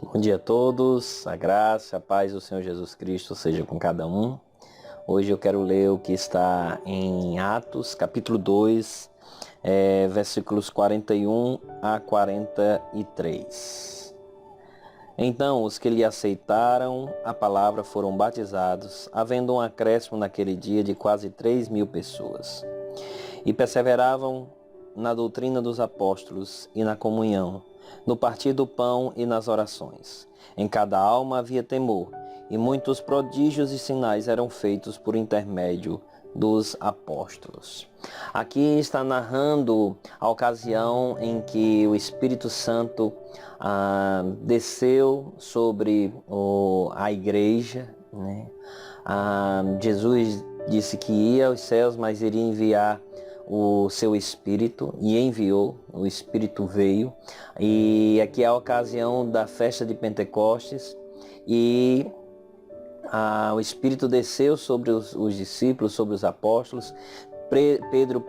Bom dia a todos, a graça, a paz do Senhor Jesus Cristo seja com cada um. Hoje eu quero ler o que está em Atos, capítulo 2, versículos 41 a 43. Então os que lhe aceitaram a palavra foram batizados, havendo um acréscimo naquele dia de quase 3.000 pessoas. E perseveravam na doutrina dos apóstolos e na comunhão, no partir do pão e nas orações. Em cada alma havia temor, e muitos prodígios e sinais eram feitos por intermédio dos apóstolos. Aqui está narrando a ocasião em que o Espírito Santo desceu sobre a igreja, né? Jesus disse que ia aos céus, mas iria enviar o seu Espírito, e enviou, o Espírito veio, e aqui é a ocasião da festa de Pentecostes, e o Espírito desceu sobre os discípulos, sobre os apóstolos. Pedro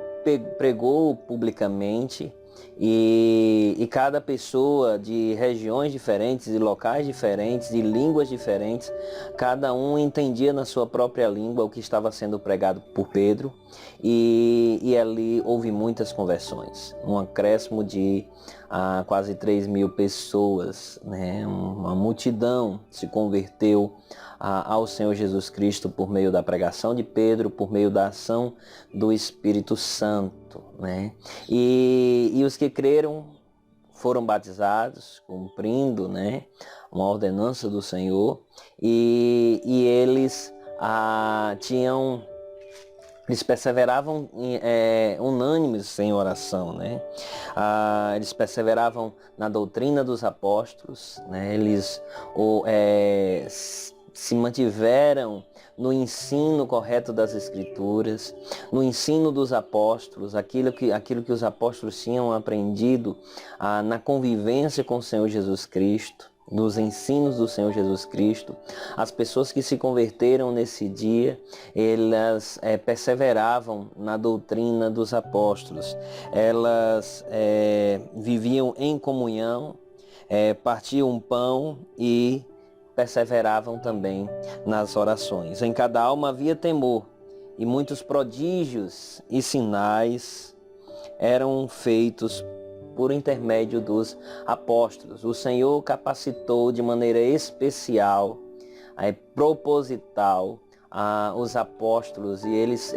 pregou publicamente, e cada pessoa de regiões diferentes, de locais diferentes, de línguas diferentes, cada um entendia na sua própria língua o que estava sendo pregado por Pedro, e ali houve muitas conversões, um acréscimo de quase 3.000 pessoas, né? Uma multidão se converteu ao Senhor Jesus Cristo por meio da pregação de Pedro, por meio da ação do Espírito Santo, né? E os que creram foram batizados, cumprindo, né, uma ordenança do Senhor, e eles eles perseveravam unânimes em oração, né? Eles perseveravam na doutrina dos apóstolos, né? Eles se mantiveram no ensino correto das Escrituras, no ensino dos apóstolos, aquilo que os apóstolos tinham aprendido na convivência com o Senhor Jesus Cristo, nos ensinos do Senhor Jesus Cristo. As pessoas que se converteram nesse dia, elas perseveravam na doutrina dos apóstolos, elas viviam em comunhão, partiam pão e perseveravam também nas orações. Em cada alma havia temor, e muitos prodígios e sinais eram feitos por intermédio dos apóstolos. O Senhor capacitou de maneira especial, proposital, os apóstolos, e eles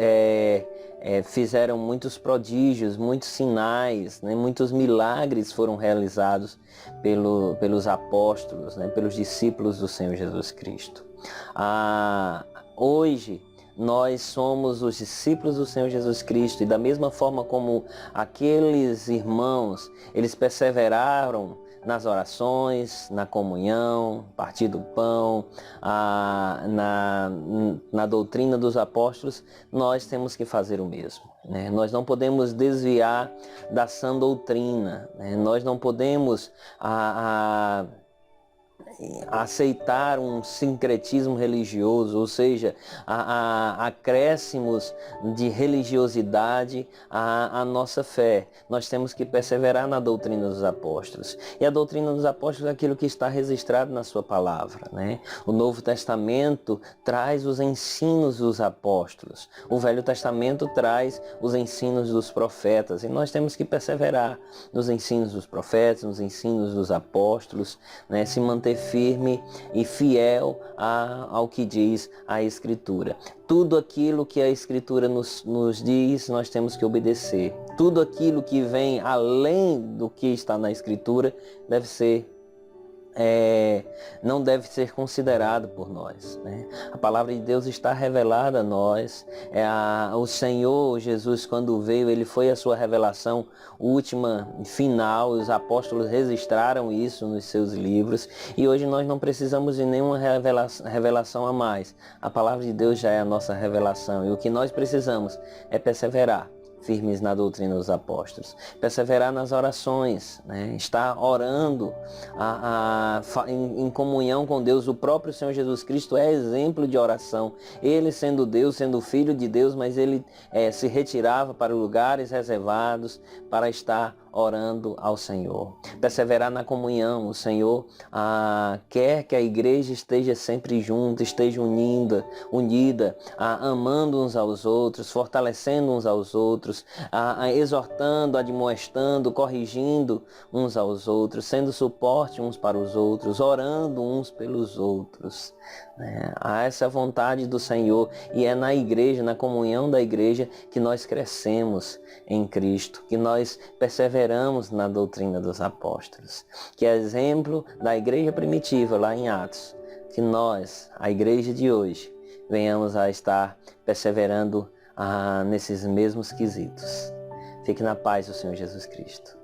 fizeram muitos prodígios, muitos sinais, né? Muitos milagres foram realizados pelos apóstolos, né? Pelos discípulos do Senhor Jesus Cristo. Hoje nós somos os discípulos do Senhor Jesus Cristo, e da mesma forma como aqueles irmãos, eles perseveraram nas orações, na comunhão, partir do pão, na doutrina dos apóstolos, nós temos que fazer o mesmo, né? Nós não podemos desviar da sã doutrina, né? Nós não podemos aceitar um sincretismo religioso, ou seja, acréscimos de religiosidade à nossa fé. Nós temos que perseverar na doutrina dos apóstolos. E a doutrina dos apóstolos é aquilo que está registrado na sua palavra, né? O Novo Testamento traz os ensinos dos apóstolos. O Velho Testamento traz os ensinos dos profetas. E nós temos que perseverar nos ensinos dos profetas, nos ensinos dos apóstolos, né? Se manter firme e fiel ao que diz a Escritura. Tudo aquilo que a Escritura nos diz, nós temos que obedecer. Tudo aquilo que vem além do que está na Escritura não deve ser considerado por nós, né? A palavra de Deus está revelada a nós. O Senhor Jesus, quando veio, ele foi a sua revelação última, final. Os apóstolos registraram isso nos seus livros, e hoje nós não precisamos de nenhuma revelação a mais. A palavra de Deus já é a nossa revelação, e o que nós precisamos é perseverar firmes na doutrina dos apóstolos, perseverar nas orações, né? Estar orando em comunhão com Deus. O próprio Senhor Jesus Cristo é exemplo de oração. Ele, sendo Deus, sendo Filho de Deus, mas ele se retirava para lugares reservados para estar orando ao Senhor. Perseverar na comunhão. O Senhor quer que a igreja esteja sempre junta, esteja unida, amando uns aos outros, fortalecendo uns aos outros, exortando, admoestando, corrigindo uns aos outros, sendo suporte uns para os outros, orando uns pelos outros. Há essa vontade do Senhor, e é na igreja, na comunhão da igreja, que nós crescemos em Cristo, que nós perseveramos na doutrina dos apóstolos, que é exemplo da igreja primitiva lá em Atos, que nós, a igreja de hoje, venhamos a estar perseverando nesses mesmos quesitos. Fique na paz do Senhor Jesus Cristo.